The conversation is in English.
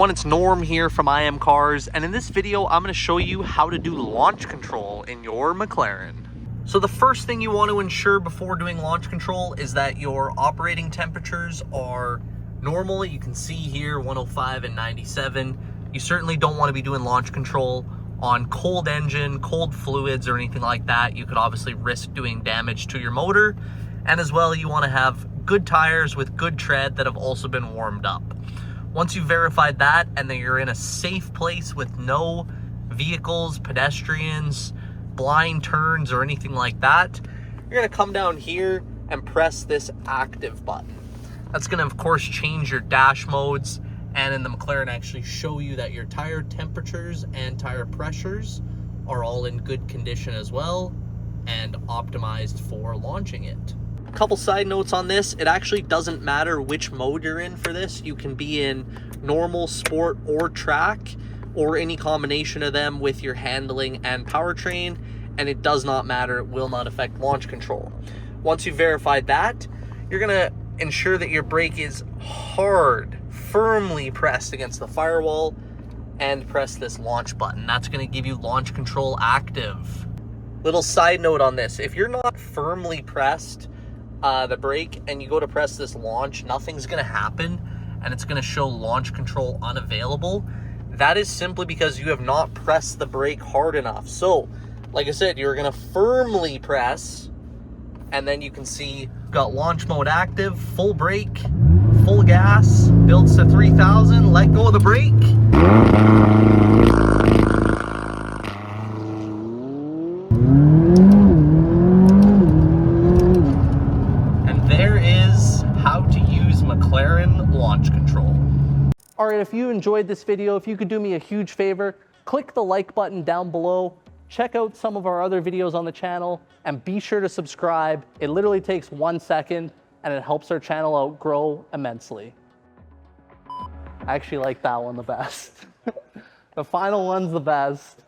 everyone, it's Norm here from IMCARS, and in this video I'm going to show you how to do launch control in your McLaren. So the first thing you want to ensure before doing launch control is that your operating temperatures are normal. You can see here 105 and 97. You certainly don't want to be doing launch control on cold engine, cold fluids, or anything like that. You could obviously risk doing damage to your motor. And as well, you want to have good tires with good tread that have also been warmed up. Once you've verified that and that you're in a safe place with no vehicles, pedestrians, blind turns, or anything like that, you're going to come down here and press this active button. That's going to, of course, change your dash modes, and in the McLaren actually show you that your tire temperatures and tire pressures are all in good condition as well and optimized for launching it. A couple side notes on this: it actually doesn't matter which mode you're in for this. You can be in normal, sport, or track, or any combination of them with your handling and powertrain, and it does not matter. It will not affect launch control. Once you've verified that, you're gonna ensure that your brake is hard, firmly pressed against the firewall, and press this launch button. That's gonna give you launch control active. Little side note on this: if you're not firmly pressed the brake and you go to press this launch, nothing's going to happen and it's going to show launch control unavailable. That is simply because you have not pressed the brake hard enough. So like I said, you're going to firmly press, and then you can see got launch mode active, full brake, full gas, builds to 3,000, let go of the brake. McLaren launch control. All right, if you enjoyed this video, if you could do me a huge favor, click the like button down below, check out some of our other videos on the channel, and be sure to subscribe. It literally takes 1 second and it helps our channel out grow immensely. I actually like that one the best. The final one's the best.